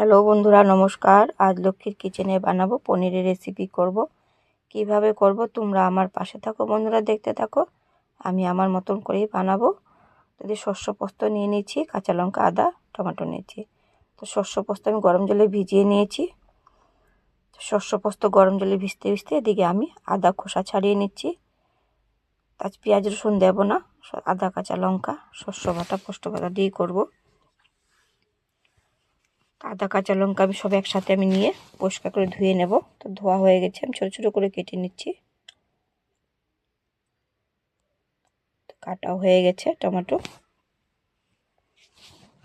Hello বন্ধুরা, নমস্কার। আজ লক্ষ্মীর কিচেনে বানাবো পনিরের রেসিপি করব। কিভাবে করব তোমরা আমার পাশে থাকো বন্ধুরা, দেখতে থাকো। আমি আমার মতন করেই বানাবো। যদি শস্য পোস্ত নিয়ে নিয়েছি, কাঁচা লঙ্কা, আদা, টমেটো নিয়েছি। তো শস্য পোস্ত আমি গরম জলে ভিজিয়ে নিয়েছি। শস্য পোস্ত গরম জলে ভিজতে ভিজতে এদিকে আমি আদা খোসা ছাড়িয়ে নিচ্ছি। আজ পেঁয়াজ রসুন দেবো না, আদা কাঁচা লঙ্কা শস্য বাটা পোস্ত বাটা দিয়েই করবো। আদা কাঁচা লঙ্কা আমি সব একসাথে আমি নিয়ে পরিষ্কার করে ধুয়ে নেব। তো ধোয়া হয়ে গেছে, আমি ছোটো ছোটো করে কেটে নিচ্ছি। কাটাও হয়ে গেছে টমেটো,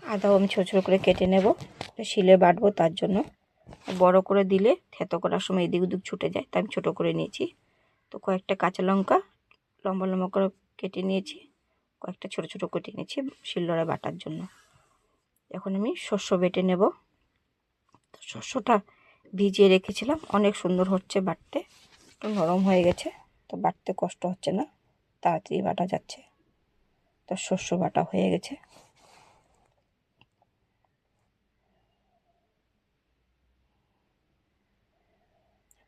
আদাও আমি ছোটো ছোটো করে কেটে নেব। শিলে বাটবো, তার জন্য বড় করে দিলে থেতো করার সময় এদিক ওদিক ছুটে যায়, তাই আমি ছোটো করে নিয়েছি। তো কয়েকটা কাঁচা লঙ্কা লম্বা লম্বা করে কেটে নিয়েছি, কয়েকটা ছোটো ছোটো কেটে নিয়েছি শিলনোড়ায় বাটার জন্য। এখন আমি শস্য বেটে নেব। তো শস্যটা ভিজিয়ে রেখেছিলাম, অনেক সুন্দর হচ্ছে বাটতে, একটু নরম হয়ে গেছে, তো বাটতে কষ্ট হচ্ছে না, তাড়াতাড়ি বাটা যাচ্ছে। তো শস্য বাটা হয়ে গেছে।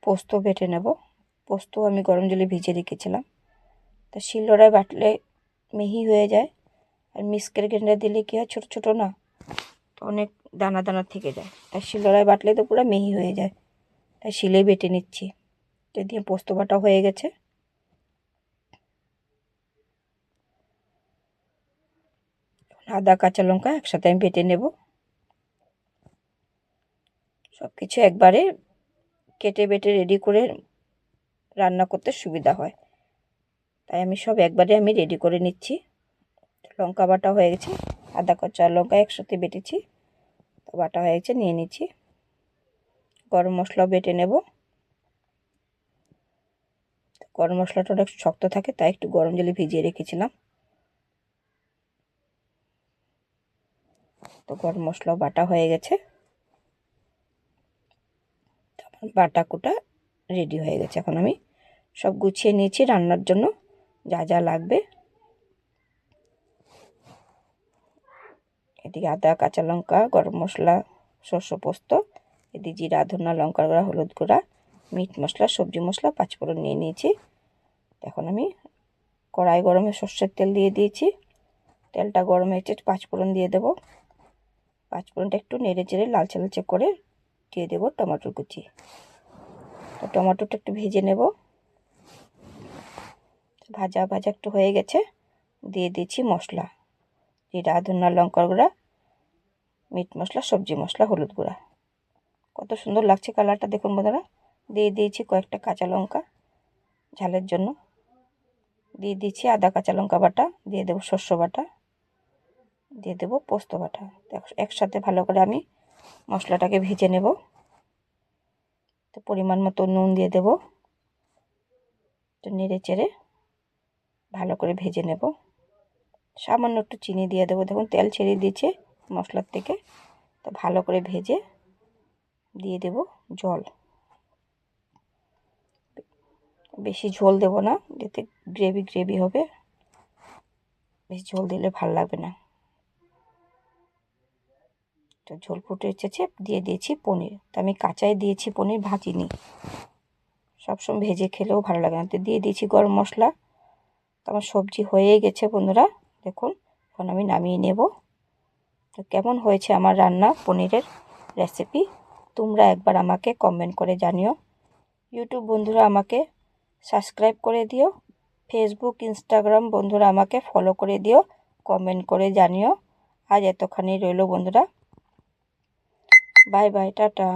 পোস্ত বেটে নেব। পোস্ত আমি গরম জলে ভিজিয়ে রেখেছিলাম। তো শিলনোড়ায় বাটলে মিহি হয়ে যায়, আর মিক্সার গ্রাইন্ডার দিলে কী হয়, ছোটো ছোটো না, তো অনেক দানা দানা থেকে যায়। তাই শিলনোড়ায় বাটলে তো পুরো মিহি হয়ে যায়, তাই শিলেই বেটে নিচ্ছি। তো দিয়ে পোস্ত বাটা হয়ে গেছে। আদা কাঁচা লঙ্কা একসাথে আমি বেটে নেব। সব কিছু একবারে কেটে বেটে রেডি করে রান্না করতে সুবিধা হয়, তাই আমি সব একবারে আমি রেডি করে নিচ্ছি। লঙ্কা বাটা হয়ে গেছে, আদা কাঁচা লঙ্কা একসাথে বেটেছি, তো বাটা হয়ে গেছে, নিয়ে নিচ্ছি। গরম মশলা বেটে নেব। গরম মশলাটা অনেক শক্ত থাকে, তাই একটু গরম জলে ভিজিয়ে রেখেছিলাম। তো গরম মশলা বাটা হয়ে গেছে, বাটা কুটা রেডি হয়ে গেছে। এখন আমি সব গুছিয়ে নিয়েছি রান্নার জন্য যা যা লাগবে। এদিকে আদা কাঁচা লঙ্কা, গরম মশলা, সর্ষে পোস্ত, এদিকে জিরা ধনিয়া লঙ্কার গুঁড়া, হলুদ গুঁড়া, মিট মশলা, সবজি মশলা, পাঁচফোড়ন নিয়ে নিয়েছি। এখন আমি কড়াই গরমে সর্ষের তেল দিয়ে দিয়েছি। তেলটা গরম হয়েছে, পাঁচফোড়ন দিয়ে দেবো। পাঁচফোড়নটা একটু নেড়ে চেড়ে লালচে লালচে করে দিয়ে দেবো টমেটোর কুচি। তো টমেটোটা একটু ভেজে নেব। ভাজা ভাজা একটু হয়ে গেছে, দিয়ে দিয়েছি মশলা, জিরা ধনিয়া লঙ্কার গুঁড়া, মিট মশলা, সবজি মশলা, হলুদ গুঁড়া। কত সুন্দর লাগছে কালারটা, দেখুন বন্ধুরা। দিয়ে দিয়েছি কয়েকটা কাঁচা লঙ্কা ঝালের জন্য, দিয়ে দিয়েছি আদা কাঁচা লঙ্কা বাটা, দিয়ে দেবো শস্য বাটা, দিয়ে দেবো পোস্ত বাটা। একসাথে ভালো করে আমি মশলাটাকে ভেজে নেব। তো পরিমাণ মতো নুন দিয়ে দেবো, তো নেড়ে চেড়ে ভালো করে ভেজে নেব। সামান্য একটু চিনি দিয়ে দেবো, দেখুন তেল ছেড়ে দিয়েছে মশলার থেকে। তো ভালো করে ভেজে দিয়ে দেব জল। বেশি ঝোল দেব না, যাতে গ্রেভি গ্রেভি হবে, বেশি ঝোল দিলে ভালো লাগবে না। তো ঝোল ফুটে এসেছে, দিয়ে দিয়েছি পনির। তো আমি কাঁচাই দিয়েছি পনির, ভাজিনি, সবসময় ভেজে খেলেও ভালো লাগে না। তো দিয়ে দিয়েছি গরম মশলা। তো আমার সবজি হয়েই গেছে বন্ধুরা, দেখুন। এখন আমি নামিয়ে নেব। তো কেমন হয়েছে আমার রান্না পনিরের রেসিপি, তোমরা একবার আমাকে কমেন্ট করে জানিও। ইউটিউব বন্ধুরা আমাকে সাবস্ক্রাইব করে দিও, ফেসবুক ইনস্টাগ্রাম বন্ধুরা আমাকে ফলো করে দিও, কমেন্ট করে জানিও। আজ এতখানি রইল বন্ধুরা, বাই বাই, টাটা।